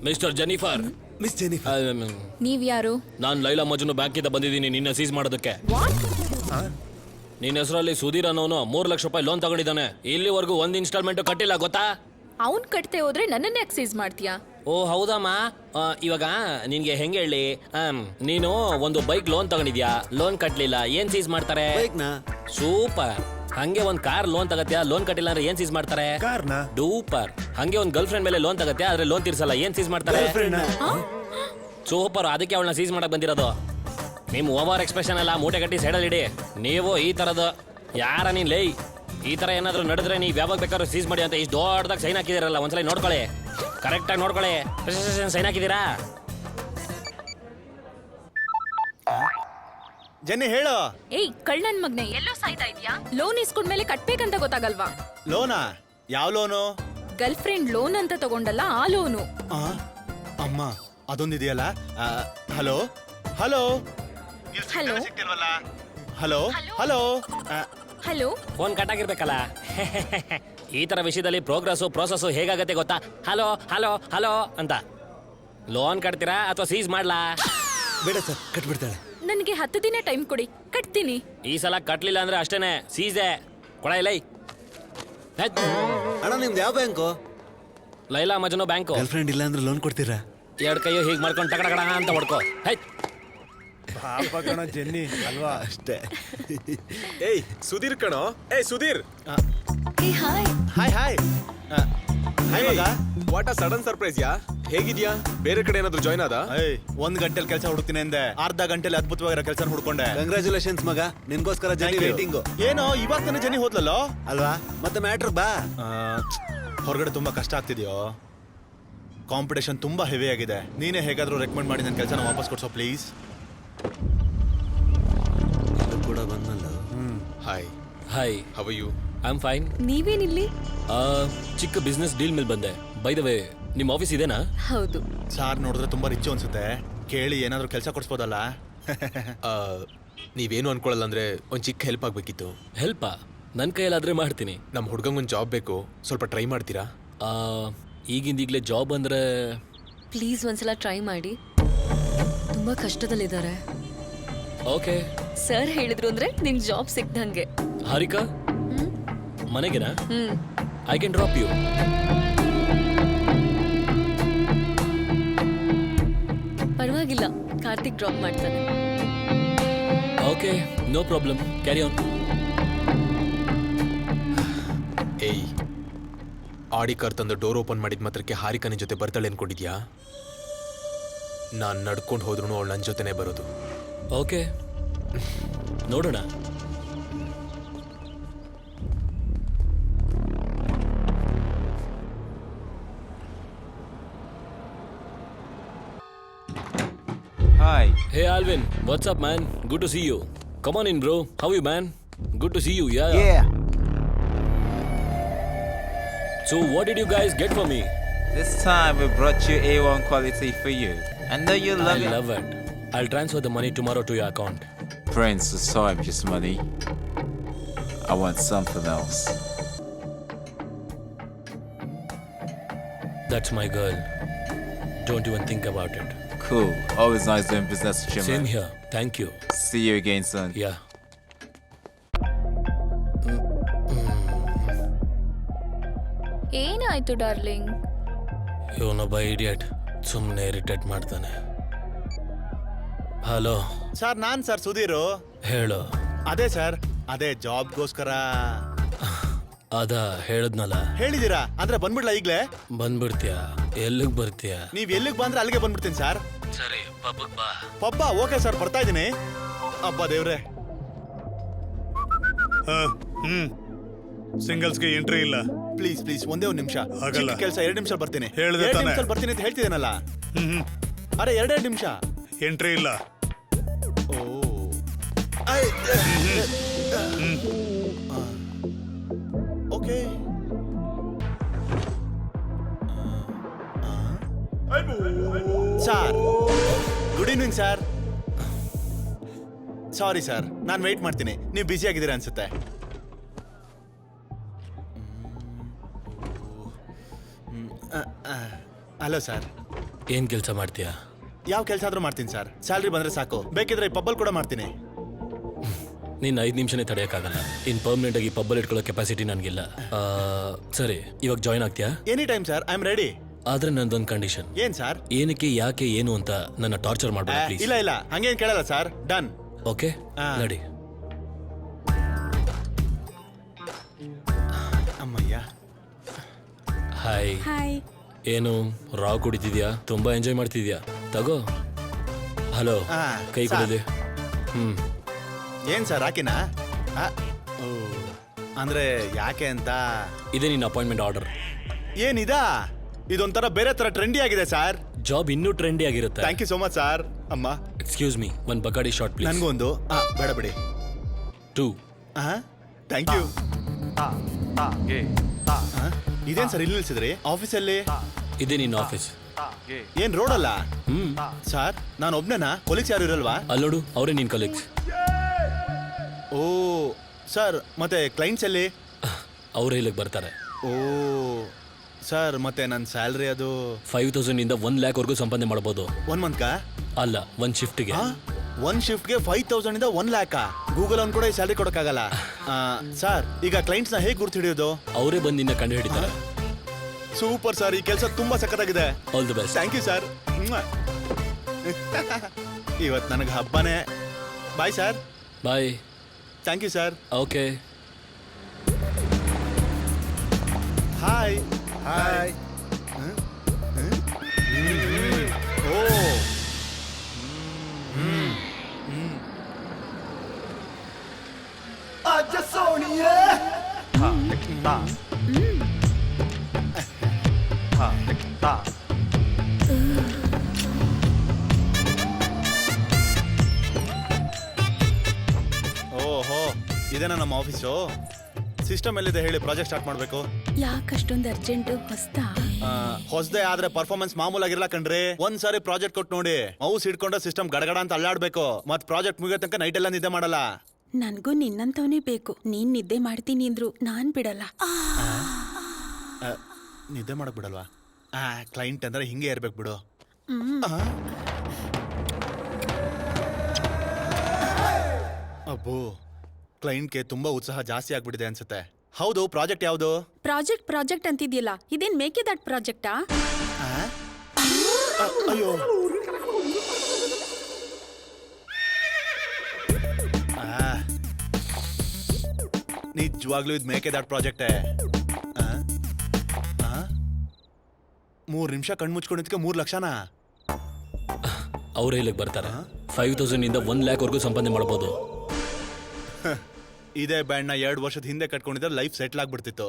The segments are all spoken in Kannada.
Mister Jennifer. ಮಿಸ್ ಜೆನಿಫರ್, ನೀವ್ ಯಾರು? ನಾನು ಲೈಲಾ ಮಜ್ನು ಬ್ಯಾಂಕಿಂದ ಬಂದಿದ್ದೀನಿ ನಿನ್ನ ಸೀಸ್ ಮಾಡೋದಕ್ಕೆ. ನಿನ್ನ ಹೆಸರಲ್ಲಿ ಸುಧೀರ್ ಅನ್ನೋನು 3 ಲಕ್ಷ ರೂಪಾಯಿ ಲೋನ್ ತಗೊಂಡಿದ್ದಾನೆ. ಇಲ್ಲಿವರೆಗೂ 1 ಇನ್ಸ್ಟಾಲ್ಮೆಂಟ್ ಕಟ್ಟಿಲ್ಲ ಗೊತ್ತಾ? ಅವ್ನ್ ಕಟ್ತೆ ಹೋದ್ರೆ ನನ್ನನ್ನೇ ಎಕ್ಸೈಸ್ ಮಾಡ್ತೀಯಾ? ಓ ಹೌದಮ್ಮ. ಇವಾಗ ನಿನ್ಗೆ ಹೆಂಗೆ ಹೇಳಿ, ನೀನು ಒಂದು ಬೈಕ್ ಲೋನ್ ತಗೊಂಡಿದ್ಯಾ, ಲೋನ್ ಕಟ್ಲಿಲ್ಲ, ಏನ್ ಸೀಸ್ ಮಾಡ್ತಾರೆ? ಬೈಕ್ನ. ಸೂಪರ್. ಹಂಗೆ ಒಂದ್ ಕಾರ್ ಲೋನ್ ತಗತ್ಯಾ, ಲೋನ್ ಕಟ್ಟಿಲ್ಲ ಅಂದ್ರೆ ಏನ್ ಸೀಸ್ ಮಾಡ್ತಾರೆ? ಕಾರ್ನ. ಡೂಪರ್. ಹಂಗೆ ಒಂದ್ ಗರ್ಲ್ ಫ್ರೆಂಡ್ ಮೇಲೆ ಲೋನ್ ತಗತ್ಯಾ, ಆದ್ರೆ ಲೋನ್ ತೀರ್ಸಲ್ಲ, ಏನ್ ಸೀಸ್ ಮಾಡ್ತಾರೆ? ಸೂಪರ್. ಅದಕ್ಕೆ ಅವಳನ್ನ ಸೀಸ್ ಮಾಡಕ್ ಬಂದಿರೋದು. ನಿಮ್ ಓವರ್ ಎಕ್ಸ್ಪ್ರೆಷನ್ ಎಲ್ಲ ಮೂಟೆ ಕಟ್ಟಿ ಸೈಡಲ್ಲಿ ಇಡಿ. ನೀವು ಈ ತರದ್ದು ಯಾರ ನೀನ್ ಲೈ ಈ ತರ ಏನಾದ್ರು ನಡೆದ್ರೆ ನೀವು ಯಾವಾಗ ಬೇಕಾದ್ರೂ ಸೀಸ್ ಮಾಡಿ ಅಂತ ಇಷ್ಟು ದೊಡ್ಡದಾಗ ಸೈನ್ ಹಾಕಿದಿರಲ್ಲ, ಒಂದ್ಸಲ ನೋಡ್ಕೊಳ್ಳಿ, ಕರೆಕ್ಟಾಗಿ ನೋಡ್ಕೊಳ್ಳಿ. ಸೈನ್ ಹಾಕಿದೀರಾ? ಜೆನ್ನಿ ಹೇಳು. ಏಯ್ ಕಳ್ಳನ್ ಮಗ್ನೆ, ಎಲ್ಲೋ ಸಾಯ್ತಾ ಇದೀಯಾ? ಲೋನ್ ಇಸ್ಕೊಂಡ್ಮೇಲೆ ಕಟ್ಬೇಕಂತ ಗೊತ್ತಾಗಲ್ವಾ? ಲೋನಾ? ಯಾವ ಲೋನು? ಗರ್ಲ್ ಫ್ರೆಂಡ್ ಲೋನ್ ಅಂತ ತಗೊಂಡಲ್ಲ, ಆ ಲೋನು. ಅಮ್ಮ ಅದೊಂದಿದೆಯಲ್ಲ. Hello hello hello hello hello. Hello. Phone cut ಆಗಿರ್ಬೇಕಲ್ಲ. ಈ ತರ ವಿಷಯದಲ್ಲಿ ಪ್ರೋಸೆಸ್ ಹೇಗಾಗತ್ತೆ ಗೊತ್ತಾ? ಹಲೋ ಹಲೋ ಹಲೋ ಅಂತ. ಲೋನ್ ಕಟ್ತೀರಾ ಅಥವಾ ಸೀಸ್ ಮಾಡ್ಲಾ? ಬೇಡ ಸರ್, ಕಟ್ಬಿಡ್ತಾಳೆ. ನನಗೆ 10 ದಿನ ಟೈಮ್ ಕೊಡಿ, ಕಟ್ತೀನಿ. ಈ ಸಲ ಕಟ್ಲಿಲ್ಲ ಅಂದ್ರೆ ಅಷ್ಟೇನೆ, ಸೀಸೆ ಕೊಡ. ಇಲ್ಲ ಅಣ್ಣ ನಿಮ್ದು ಯಾವ bank? Laila Majnu bank. Girlfriend ಇಲ್ಲ ಅಂದ್ರೆ ಲೋನ್ ಕೊಡ್ತೀರಾ? 2 ಕೈಯು ಹೀಗೆ ಮಾಡ್ಕೊಂಡು ಟಕಟಕಡ ಅಂತ ಹೊಡ್ಕೋ. ಪಾಪ ಕಣ ಜೆನ್ನಿ ಅಲ್ವಾ? ಅಷ್ಟೇ. ಏಯ್ ಸುಧೀರ್ ಕಣೋ. ಏಯ್ Sudhir. Hi. Hi hi. Hi ಮಗ. ವಾಟ್ ಅ ಸಡನ್ ಸರ್ಪ್ರೈಸ್ ಯಾ. ಹೇಗಿದ್ಯಾ? ಬೇರೆ ಕಡೆ ಏನಾದ್ರು ಜಾಯ್ನ್ ಆದ? 1 ಗಂಟೆಲಿ ಕೆಲಸ ಹುಡುಕ್ತೀನಿ ಅಂದೆ, ಅರ್ಧ ಗಂಟೆಲಿ ಅದ್ಭುತವಾಗಿರೋ ಕೆಲಸ ಹುಡ್ಕೊಂಡೆ. ಕಂಗ್ರಾಚುಲೇಷನ್ಸ್ ಮಗ, ನಿನ್ಗೋಸ್ಕರ ಜೆನ್ನಿ ವೇಟಿಂಗ್. ಏನೋ ಇವಾಗ ತಾನೇ ಜೆನ್ನಿ ಹೋದ್ಲಲ್ಲೋ ಅಲ್ವಾ? ಮತ್ತೆ ಮ್ಯಾಟ್ರ್ ಬಾ. ಹೊರಗಡೆ ತುಂಬಾ ಕಷ್ಟ ಆಗ್ತಿದ್ಯೋ, ಕಾಂಪಿಟೇಷನ್ ತುಂಬಾ ಹೆವಿ ಆಗಿದೆ. ನೀನೇ ಹೇಗಾದ್ರೂ ರೆಕಮೆಂಡ್ ಮಾಡಿ ನನ್ನ ಕೆಲಸನ ವಾಪಸ್ ಕೊಡ್ಸೋ ಪ್ಲೀಸ್. ಕೂಡ ಬಂದಲ್ಲ. Hi hi, how are you? I am fine. ನೀವೇನಿಲ್ಲಿ? ಚಿಕ್ಕ ಬಿಸ್ನೆಸ್ ಡೀಲ್ ಮೇಲೆ ಬಂದೆ. ಬೈ ದ ವೇ, ನಿಮ್ಮ ಆಫೀಸ್ ಇದೆನಾ? ಹೌದು. ಸಾರ್ ನೋಡಿದ್ರೆ ತುಂಬಾ ರಿಚ್ ಅನ್ಸುತ್ತೆ. ಕೇಳಿ ಏನಾದ್ರೂ ಕೆಲಸ ಕೊಡ್ಸ್ಬೋದಲ್ಲ? ನೀವೇನು ಅನ್ಕೊಳ್ಳಲ್ಲ ಅಂದ್ರೆ ಒಂದ್ ಚಿಕ್ಕ ಹೆಲ್ಪ್ ಆಗ್ಬೇಕಿತ್ತು. ಹೆಲ್ಪಾ? ನನ್ನ ಕೈಯಲ್ಲಾದ್ರೆ ಮಾಡ್ತೀನಿ. ನಮ್ಮ ಹುಡುಗಂಗೊಂದು ಜಾಬ್ ಬೇಕು, ಸ್ವಲ್ಪ ಟ್ರೈ ಮಾಡ್ತೀರಾ? ಈಗಿಂದೀಗ್ಲೇ ಜಾಬ್ ಅಂದ್ರೆ ಪ್ಲೀಸ್ ಒಂದ್ಸಲ ಟ್ರೈ ಮಾಡಿ, ತುಂಬಾ ಕಷ್ಟದಲ್ಲಿದ್ದಾರೆ. ಓಕೆ. ಸರ್ ಹೇಳಿದ್ರು ಅಂದ್ರೆ ನಿಂಗೆ ಜಾಬ್ ಸಿಕ್ದಂಗೆ. ಹಾರಿಕಾ, ಮನೆಗೆನಾ? I can drop you. ಪರವಾಗಿಲ್ಲ, ಕಾರ್ತಿಕ್ ಡ್ರಾಪ್ ಮಾಡ್ತಾನೆ. Okay, no problem, carry on. ಏಯ್, ಆಡಿ ಕಾರ್ ತಂದು ಡೋರ್ ಓಪನ್ ಮಾಡಿದ ಮಾತ್ರಕ್ಕೆ ಹಾರಿಕಾ ನಿನ್ ಜೊತೆ ಬರ್ತಾಳೆ ಅನ್ಕೊಂಡಿದ್ಯಾ? ನಾನ್ ನಡ್ಕೊಂಡು ಹೋದ್ರು ಅವಳು ನನ್ನ ಜೊತೆನೆ ಬರೋದು. ಓಕೆ, ನೋಡೋಣ. Hi. Hey Alvin, what's up man? Good to see you. Come on in bro. How are you man? Good to see you. Yeah. Yeah. So what did you guys get for me? This time we brought you A1 quality for you. I know you love I it. love it. I'll transfer the money tomorrow to your account. Prince, it's time just money. I want something else. That's my girl. Don't even think about it. Cool. Always nice doing business with you, Same man. here. Thank you. See you again, son. Yeah. ಏನಾಯ್ತು ಡಾರ್ಲಿಂಗ್? ಇವನೊಬ್ಬ ಇಡಿಯಟ್, ಸುಮ್ಮನೆ ಇರಿಟೇಟ್ ಮಾಡ್ತಾನೆ. ಹಲೋ ಸರ್, ನಾನ್ ಸರ್ ಸುಧೀರು. ಹೇಳು. ಅದೇ ಸರ್, ಅದೇ ಜಾಬ್ಗೋಸ್ಕರ ಅದ ಹೇಳದ್ನಲ್ಲ. ಹೇಳಿದೀರಾ ಅಂದ್ರೆ ಬಂದ್ಬಿಡ್ಲಾ ಈಗ್ಲೇ? ಬಂದ್ಬಿಡ್ತೀಯ? ಎಲ್ಲಿಗೆ ಬರ್ತೀಯ? ನೀವ್ ಎಲ್ಲಿಗೆ ಬಂದ್ರೆ ಅಲ್ಲಿಗೆ ಬಂದ್ಬಿಡ್ತೀನಿ ಸರ್. ಸರಿ, ಪಬ್ಬಕ್ ಬಾ. ಪಬ್ಬ? ಓಕೆ ಸರ್, ಬರ್ತಾ ಇದೀನಿ. ಅಬ್ಬಾ ದೇವ್ರೆ. ಸಿಂಗಲ್ಸ್ಗೆ ಎಂಟ್ರಿ ಇಲ್ಲ. ಪ್ಲೀಸ್ ಪ್ಲೀಸ್, ಒಂದೇ ಒಂದು ನಿಮಿಷ. ಆಗಲ್ಲ. ಕೆಲಸ 2 ನಿಮಿಷ ಬರ್ತೀನಿ. ಹೇಳ್ದೆ 2 ತಾನೆ. ನಿಮಿಷ ಬರ್ತೀನಿ ಅಂತ ಹೇಳ್ತಿದ್ದೇನಲ್ಲ. ಅರೆ 2 ನಿಮಿಷ. ಎಂಟ್ರಿ ಇಲ್ಲ. Oh okay. Sir, good evening sir. Sorry sir, ನಾನು ವೆಯ್ಟ್ ಮಾಡ್ತೀನಿ. ನೀವು ಬ್ಯುಸಿ ಆಗಿದ್ದೀರಾ ಅನ್ಸುತ್ತೆ. Hello sir. ಏನ್ ಕೆಲಸ ಮಾಡ್ತೀಯಾ? ಯಾವ ಕೆಲಸ ಆದ್ರೂ ಮಾಡ್ತೀನಿ ಸರ್. ಸ್ಯಾಲ್ರಿ ಬಂದ್ರೆ ಸಾಕು. ಬೇಕಿದ್ರೆ ಪಬ್ಬಲ್ ಕೂಡ ಮಾಡ್ತೀನಿ. ನೀನ್ 5 ನಿಮಿಷನೇ ತಡೆಯಕ್ಕಾಗಲ್ಲ. ಇನ್ ಪರ್ಮನೆಂಟ್ ಆಗಿ ಪಬ್ಬಲ್ ಇಟ್ಕೊಳ್ಳೋ ಕೆಪಾಸಿಟಿ ನನ್ಗಿಲ್ಲ. ಸರಿ, ಇವಾಗ ಜಾಯ್ನ್ ಆಗ್ತೀಯಾ? Any time sir, I am ready. ಆದ್ರೆ ನಂದೊಂದು ಕಂಡೀಷನ್. ಏನ್ ಸರ್? ಏನಕ್ಕೆ, ಯಾಕೆ, ಏನು ಅಂತ ನನ್ನ ಟಾರ್ಚರ್ ಮಾಡ್ಬೇಡ ಪ್ಲೀಸ್. ಇಲ್ಲ ಹಂಗೇನ್ ಕೇಳಲ್ಲ ಸರ್. ಡನ್. ಓಕೆ, ನಡಿ. ಅಮ್ಮಯ್ಯ. ಹಾಯ್. ಹಾಯ್. ಏನು ರಾವ್ ಕುಡಿತಿದ್ಯಾ? ತುಂಬಾ ಎಂಜಾಯ್ ಮಾಡ್ತಿದ್ಯಾ? ತಗೋ. ಹಲೋ, ಕೈ ಸರ್. ಕೊಡಿದೆ. ಏನ್ ಸರ್ ಹಾಕಿನಾ? ಓ, ಅಂದ್ರೆ ಯಾಕೆ ಅಂತ. ಇದೇ ನಿನ್ನ ಅಪಾಯಿಂಟ್ಮೆಂಟ್ ಆರ್ಡರ್. ಏನಿದಾ? ಇದೊಂಥರ ಬೇರೆ ತರ ಟ್ರೆಂಡಿ ಆಗಿದೆ ಸರ್. ಜಾಬ್ ಇನ್ನೂ ಟ್ರೆಂಡಿ ಆಗಿರುತ್ತೆ. Thank you so much sir. ಅಮ್ಮ, ಎಕ್ಸ್ಕ್ಯೂಸ್ ಮೀ, ಒನ್ ಬಗಾಡಿ ಶಾರ್ಟ್ ಪ್ಲೀಸ್. ನನ್ಗೊಂದು. ಬೇಡ ಬಿಡಿ. 2. Thank you. ಇದೇನ್ ಸರ್ ಇಲ್ಲಿ ನಿಲ್ಸಿದ್ರಿ? ಆಫೀಸಲ್ಲಿ? ಇದೇ ನಿನ್ನ ಆಫೀಸ್. ಏನ್ ರೋಡ್ ಅಲ್ಲ? ಸರ್, ನಾನು ಒಬ್ನೇನಾ? ಕೊಲೀಗ್ಸ್ ಯಾರು ಇರಲ್ವಾ? ಅಲ್ಲೋಡು, ಅವರೇ ನಿನ್ ಕಲೀಗ್ಸ್. ಓ ಸರ್, ಮತ್ತೆ ಕ್ಲೈಂಟ್ಸ್ ಎಲ್ಲಿ? ಅವರೇ ಇಲ್ಲಿಗೆ ಬರ್ತಾರೆ. ಓ ಸರ್, ಮತ್ತೆ ನನ್ನ ಸ್ಯಾಲ್ರಿ ಅದು? 5,000 ಇಂದ 1 lakh ವರೆಗೂ ಸಂಪಾದನೆ ಮಾಡಬಹುದು. 1 ಮಂತ್ಕಾ? ಅಲ್ಲ, 1 ಶಿಫ್ಟ್ಗೆ. 1 ಶಿಫ್ಟ್ಗೆ 5,000 ಇಂದ 1 lakh? ಗೂಗಲ್ ಅವ್ನು ಕೂಡ ಈ ಸ್ಯಾಲ್ರಿ ಕೊಡಕ್ಕಾಗಲ್ಲ. ಸರ್, ಈಗ ಕ್ಲೈಂಟ್ಸ್ ನ ಹೇಗೆ ಗುರ್ತು ಹಿಡಿಯೋದು? ಅವರೇ ಬಂದು ನಿನ್ನ ಕಂಡು ಹಿಡಿತಾರೆ. ಸೂಪರ್ ಸರ್, ಈ ಕೆಲಸ ತುಂಬಾ ಸಖತ್ತಾಗಿದೆ. All the best. Thank you sir. ಇವತ್ತು ನನಗೆ ಹಬ್ಬನೇ. Bye sir. Bye. Thank you sir. Okay. Hi. Hi. ಓ. ಓಹೋ, ಇದೇನಾ ನಮ್ಮ ಆಫೀಸು? ಸಿಸ್ಟಮ್ ಎಲ್ಲಿದೆ ಹೇಳಿ, ಪ್ರಾಜೆಕ್ಟ್ ಸ್ಟಾರ್ಟ್ ಮಾಡಬೇಕು. ಯಾಕಷ್ಟೊಂದು ಅರ್ಜೆಂಟ್? ಹೊಸದೇ ಆದ್ರೆ ಪರ್ಫಾರ್ಮೆನ್ಸ್ ಮಾಮೂಲಾಗಿರ್ಲ ಕಣ್ರಿ. ಒಂದ್ಸಾರಿ ಪ್ರಾಜೆಕ್ಟ್ ಕೊಟ್ಟು ನೋಡಿ, ಮೌಸ್ ಹಿಡ್ಕೊಂಡ್ರೆ ಸಿಸ್ಟಮ್ ಗಡಗಡ ಅಂತ ಅಲ್ಲಾಡ್ಬೇಕು. ಮತ್ ಪ್ರಾಜೆಕ್ಟ್ ಮುಗಿಯೋ ತನಕ ನೈಟ್ ಎಲ್ಲ ನಿದ್ದೆ ಮಾಡಲ್ಲ. ನನ್ಗೂ ನಿನ್ನಂತವನೇ ಬೇಕು. ನೀನ್ ನಿದ್ದೆ ಮಾಡ್ತೀನಿ ಅಂದ್ರು ನಾನ್ ಬಿಡಲ್ಲ. ನಿದ್ದೆ ಮಾಡಕ್ ಬಿಡಲ್ವಾ? ಕ್ಲೈಂಟ್ ಅಂದ್ರೆ ಹಿಂಗೆ ಇರ್ಬೇಕು ಬಿಡು. ಅಬ್ಬೋ, ಕ್ಲೈಂಟ್ಗೆ ತುಂಬಾ ಉತ್ಸಾಹ ಜಾಸ್ತಿ ಆಗ್ಬಿಟ್ಟಿದೆ ಅನ್ಸುತ್ತೆ. ಹೌದು, ಪ್ರಾಜೆಕ್ಟ್ ಯಾವುದು? ಪ್ರಾಜೆಕ್ಟ್ ಅಂತಿದ್ಯಲ್ಲ, ಇದೇನ್ ಮೇಕೆ ದಟ್ ಪ್ರಾಜೆಕ್ಟಾ? ಅಯ್ಯೋ, ನಿಜವಾಗ್ಲೂ ಇದು ಮೇಕೆದಾಟ್ ಪ್ರಾಜೆಕ್ಟೇ. 3 ನಿಮಿಷ ಕಣ್ಮುಚ್ಕೊಂಡಿದ್ಕೆ 3 ಲಕ್ಷನಾ? ಅವರೇ ಇಲ್ಲಿಗೆ ಬರ್ತಾರೆ. 5,000 ಇಂದ 1 lakh ವರೆಗೂ ಸಂಪಾದನೆ ಮಾಡಬಹುದು. ಇದೇ ಬ್ಯಾಂಡ್ ನ 2 ವರ್ಷದ ಹಿಂದೆ ಕಟ್ಕೊಂಡಿದ್ರೆ ಲೈಫ್ ಸೆಟ್ಲ್ ಆಗ್ಬಿಡ್ತಿತ್ತು.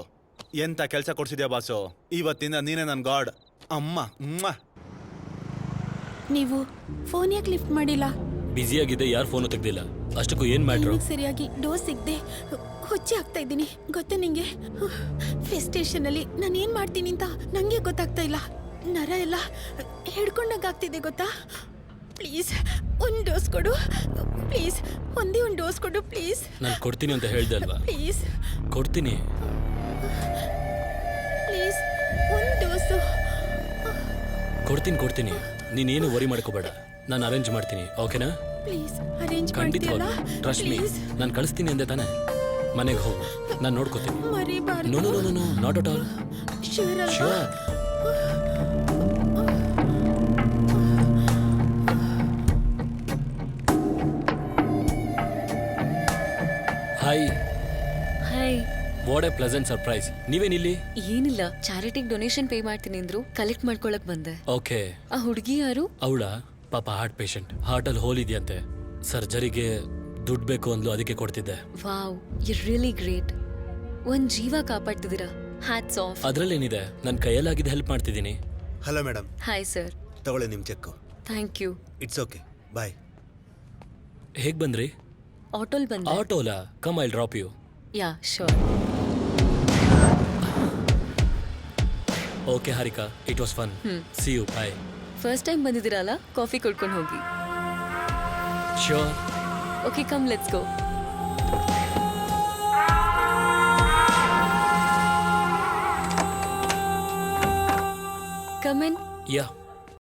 ಎಂತ ಕೆಲಸ ಕೊಡ್ಸಿದ್ಯಾ ಬಾಸು. ಇವತ್ತಿಂದ ನೀನೇ ನನ್ ಗಾಡ್. ಅಮ್ಮ. ನೀವು ಫೋನ್ ಯಾಕೆ ಲಿಫ್ಟ್ ಮಾಡಿಲ್ಲ? ಬ್ಯುಸಿ ಆಗಿದೆ, ಯಾರು ಫೋನು ತೆಗ್ದಿಲ್ಲ. ಅಷ್ಟಕ್ಕೂ ಏನ್ ಮ್ಯಾಟ್ರು? ಸರಿಯಾಗಿ ಡೋಸ್ ಸಿಗದೆ ಹುಚ್ಚಿ ಆಗ್ತಾ ಇದ್ದೀನಿ ಗೊತ್ತಾ ನಿಂಗೆ. ಫೆಸ್ಟೇಷನ್ ಅಲ್ಲಿ ನಾನು ಏನ್ ಮಾಡ್ತೀನಿ ಅಂತ ನಂಗೆ ಗೊತ್ತಾಗ್ತಾ ಇಲ್ಲ. ನರ ಎಲ್ಲ ಹಿಡ್ಕೊಂಡಾಗ್ತಿದೆ ಗೊತ್ತಾ. ಪ್ಲೀಸ್ ಒಂದು ಡೋಸ್ ಕೊಡು ಪ್ಲೀಸ್. ಒಂದೇ ಒಂದು ಡೋಸ್ ಕೊಡು ಪ್ಲೀಸ್. ನಾನು ಕೊಡ್ತೀನಿ ಅಂತ ಹೇಳ್ದೆ ಅಲ್ವಾ? ಪ್ಲೀಸ್ ಕೊಡ್ತೀನಿ. ಪ್ಲೀಸ್ ಒಂದು ಡೋಸು ಕೊಡ್ತೀನಿ. ನೀನೇನು ವರಿ ಮಾಡ್ಕೋಬೇಡ, ನಾನು ಅರೇಂಜ್ ಮಾಡ್ತೀನಿ. ಓಕೆನಾ? ಪ್ಲೀಸ್ ಅರೇಂಜ್ ಖಂಡಿತವಾಗ್ಲೂ ಟ್ರಸ್ಟ್ ಮೀ. ನಾನು ಕಳಿಸ್ತೀನಿ ಅಂದೆ ತಾನೆ. ಮನೆಗೆ ಹೋಗು, ನಾನು ನೋಡ್ಕೋತೀನಿ. ಮರಿಬಾರ್ದು. No, not at all. Sure ಅಲ್ವಾ? Sure. Hi. Hi. What a pleasant surprise. ನೀವೇನಿಲ್ಲಿ? ಏನಿಲ್ಲ, ಚಾರಿಟಿಗೆ ಡೊನೇಷನ್ ಪೇ ಮಾಡ್ತೀನಿ ಅಂದ್ರು, ಕಲೆಕ್ಟ್ ಮಾಡ್ಕೊಳಕ್ ಬಂದೆ. ಓಕೆ. ಆ ಹುಡುಗಿ ಯಾರು? ಅವಳ ಪಾಪ ಹಾರ್ಟ್ ಪೇಷಂಟ್. ಹಾರ್ಟಲ್ಲಿ ಹೋಲ್ ಇದೆಯಂತೆ. ಸರ್ಜರಿಗೆ ದುಡ್ಡು ಬೇಕು ಅಂದ್ಲು, ಅದಕ್ಕೆ ಕೊಡ್ತಿದ್ದೆ. Wow, you really great. ಒಂದ್ ಜೀವ ಕಾಪಾಡ್ತಿದ್ದೀರಾ. Hats off. ಅದ್ರಲ್ಲೇನಿದೆ, ನನ್ನ ಕೈಯಲ್ಲಾಗಿದ್ದು ಹೆಲ್ಪ್ ಮಾಡ್ತಿದ್ದೀನಿ. Hello madam. Hi sir. ತಗೊಳ್ಳಿ ನಿಮ್ cheque. Thank you. It's okay, bye. ಹೇಗ್ ಬಂದ್ರಿ? ಆಟೋಲ್ ಬಂದೆ. ಆಟೋಲಾ? Come I drop you. Yeah sure. Okay Harika, it was fun. See you, bye. First time ಬಂದಿದ್ದೀರಲ್ಲ, ಕಾಫಿ ಕೊಡ್ಕೊಂಡು ಹೋಗಿ. Sure. Okay, come let's go. Come in. Yeah.